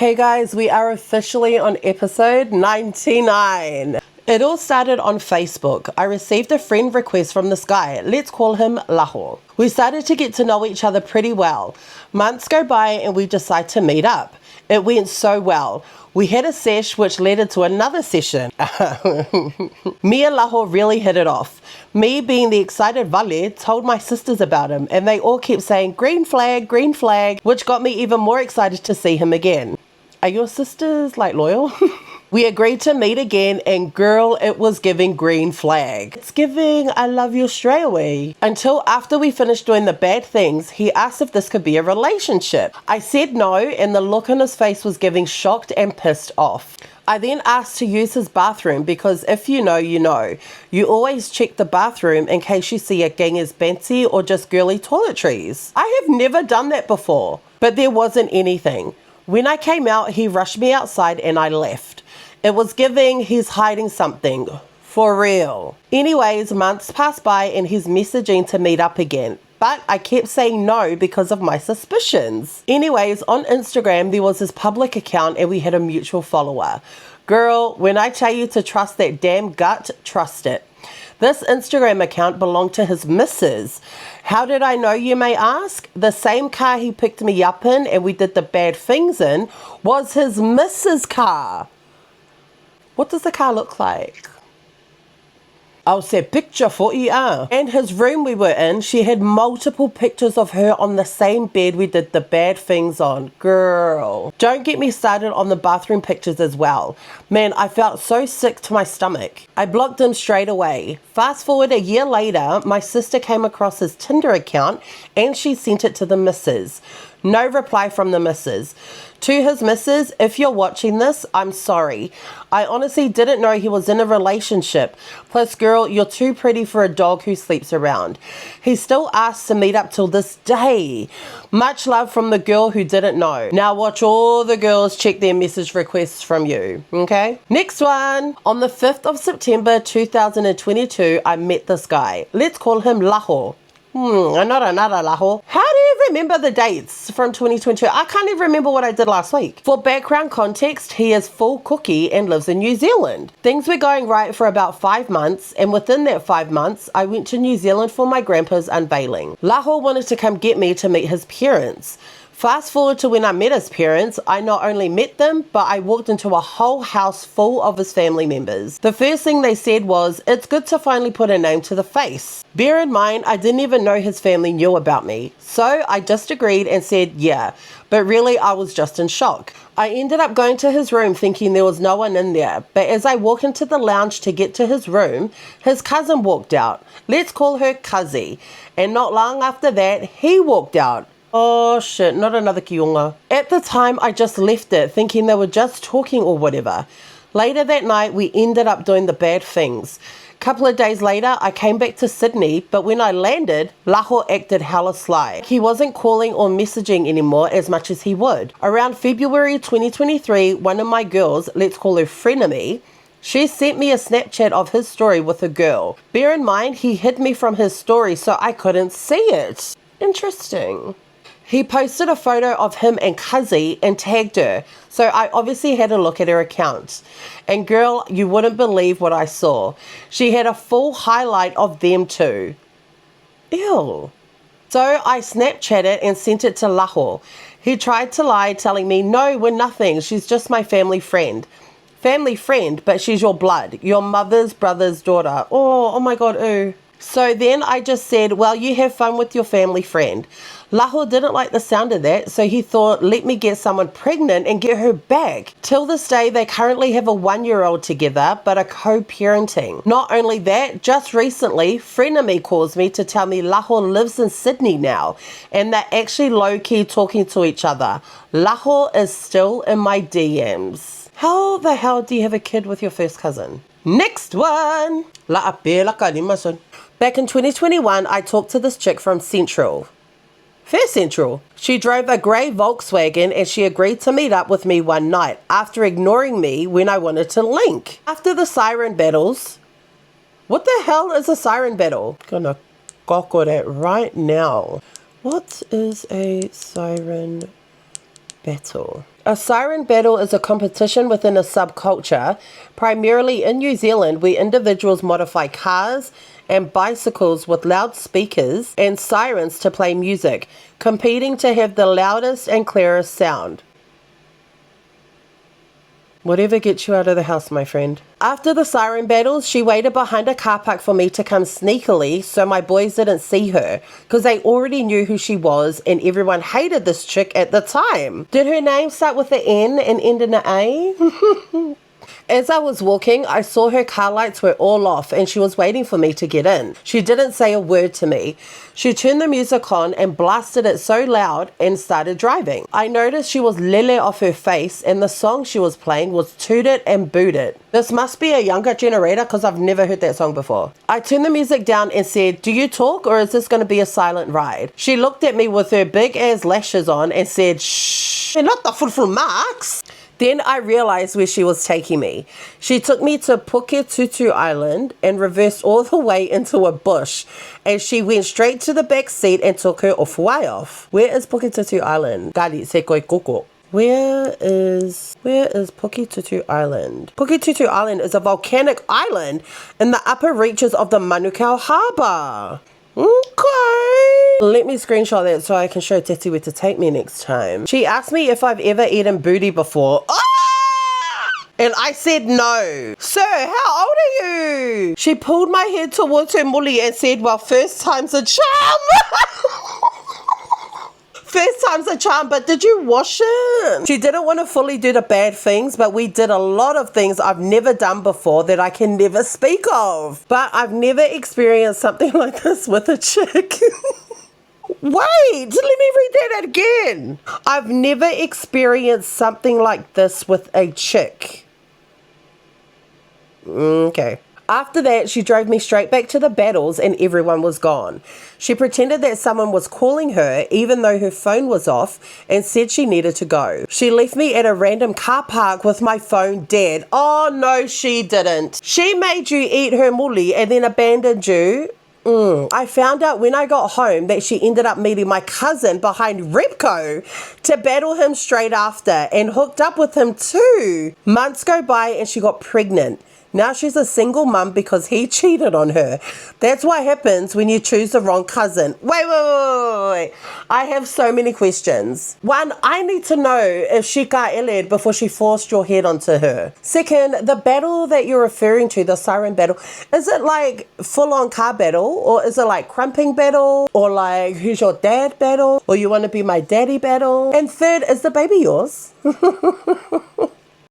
Okay guys, we are officially on episode 99. It all started on Facebook. I received a friend request from this guy. Let's call him Laho. We started to get to know each other pretty well. Months go by and we decide to meet up. It went so well. We had a sesh which led into another session. Me and Laho really hit it off. Me, being the excited Vale, told my sisters about him and they all kept saying green flag, which got me even more excited to see him again. Are your sisters like loyal? We agreed to meet again and girl, it was giving green flag. It's giving I love you straight away. Until after we finished doing the bad things, he asked if this could be a relationship. I said no and the look on his face was giving shocked and pissed off. I then asked to use his bathroom because if you know, you know. You always check the bathroom in case you see a ganger's banty or just girly toiletries. I have never done that before, but there wasn't anything. When I came out, he rushed me outside and I left. It was giving he's hiding something. For real. Anyways, months passed by and he's messaging to meet up again. But I kept saying no because of my suspicions. Anyways, on Instagram, there was his public account and we had a mutual follower. Girl, when I tell you to trust that damn gut, trust it. This Instagram account belonged to his missus. How did I know, you may ask? The same car he picked me up in and we did the bad things in was his missus' car. What does the car look like? I'll say picture for you. And his room we were in, she had multiple pictures of her on the same bed we did the bad things on. Girl. Don't get me started on the bathroom pictures as well. Man, I felt so sick to my stomach. I blocked him straight away. Fast forward a year later, my sister came across his Tinder account and she sent it to the missus. No reply from the missus. To his missus, if you're watching this, I'm sorry. I honestly didn't know he was in a relationship. Plus, girl, you're too pretty for a dog who sleeps around. He still asks to meet up till this day. Much love from the girl who didn't know. Now watch all the girls check their message requests from you, okay? Next one. On the 5th of September 2022, I met this guy. Let's call him Laho. Not another Laho. How do you remember the dates from 2022? I can't even remember what I did last week. For background context, he is full cookie and lives in New Zealand. Things were going right for about 5 months, and within that 5 months, I went to New Zealand for my grandpa's unveiling. Laho wanted to come get me to meet his parents. Fast forward to when I met his parents, I not only met them, but I walked into a whole house full of his family members. The first thing they said was, it's good to finally put a name to the face. Bear in mind, I didn't even know his family knew about me. So I just agreed and said, yeah, but really I was just in shock. I ended up going to his room thinking there was no one in there, but as I walk into the lounge to get to his room, his cousin walked out. Let's call her Cuzzy. And not long after that, he walked out. Oh shit, not another kionga. At the time, I just left it, thinking they were just talking or whatever. Later that night, we ended up doing the bad things. Couple of days later, I came back to Sydney, but when I landed, Laho acted hella sly. He wasn't calling or messaging anymore as much as he would. Around February 2023, one of my girls, let's call her Frenemy, she sent me a Snapchat of his story with a girl. Bear in mind, he hid me from his story so I couldn't see it. Interesting. He posted a photo of him and Cuzzy and tagged her, so I obviously had a look at her account. And girl, you wouldn't believe what I saw. She had a full highlight of them two. Ew. So I Snapchatted and sent it to Laho. He tried to lie, telling me, no, we're nothing, she's just my family friend. Family friend, but she's your blood, your mother's brother's daughter. Oh my god, ooh. So then I just said, well, you have fun with your family friend. Laho didn't like the sound of that, so he thought, let me get someone pregnant and get her back. Till this day, they currently have a 1-year-old together, but are co-parenting. Not only that, just recently, Frenemy calls me to tell me Laho lives in Sydney now, and they're actually low-key talking to each other. Laho is still in my DMs. How the hell do you have a kid with your first cousin? Next one! Back in 2021, I talked to this chick from Central. Fair Central. She drove a grey Volkswagen and she agreed to meet up with me one night after ignoring me when I wanted to link. After the Siren battles... What the hell is a Siren battle? Gonna gawk that right now. What is a Siren battle? A siren battle is a competition within a subculture, primarily in New Zealand, where individuals modify cars and bicycles with loudspeakers and sirens to play music, competing to have the loudest and clearest sound. Whatever gets you out of the house, my friend. After the siren battles, she waited behind a car park for me to come sneakily so my boys didn't see her, because they already knew who she was and everyone hated this chick at the time. Did her name start with an N and end in an A? As I was walking, I saw her car lights were all off and she was waiting for me to get in. She didn't say a word to me. She turned the music on and blasted it so loud and started driving. I noticed she was lele off her face and the song she was playing was Toot It and Boot It. This must be a younger generator because I've never heard that song before. I turned the music down and said, "Do you talk or is this going to be a silent ride?" She looked at me with her big ass lashes on and said, "Shh, they're not the full marks." Then I realized where she was taking me. She took me to Puketutu Island and reversed all the way into a bush. And she went straight to the back seat and took her off-way off. Where is Puketutu Island? Kari se koe koko. Where is Puketutu Island? Puketutu Island is a volcanic island in the upper reaches of the Manukau Harbour. Okay. Let me screenshot that so I can show Tati where to take me next time. She asked me if I've ever eaten booty before. And I said no. Sir, how old are you? She pulled my head towards her mully and said, well, first time's a charm. First time's a charm, but did you wash it? She didn't want to fully do the bad things, but we did a lot of things I've never done before that I can never speak of. But I've never experienced something like this with a chick. Wait, let me read that again. I've never experienced something like this with a chick. Okay. After that, she drove me straight back to the battles and everyone was gone. She pretended that someone was calling her even though her phone was off and said she needed to go. She left me at a random car park with my phone dead. Oh, no, she didn't. She made you eat her mulli and then abandoned you. I found out when I got home that she ended up meeting my cousin behind Repco to battle him straight after and hooked up with him too. Months go by and she got pregnant. Now she's a single mum because he cheated on her. That's what happens when you choose the wrong cousin. Wait. I have so many questions. One, I need to know if she ka eled before she forced your head onto her. Second, the battle that you're referring to, the siren battle, is it like full-on car battle? Or is it like crumping battle? Or like who's your dad battle? Or you want to be my daddy battle? And third, is the baby yours?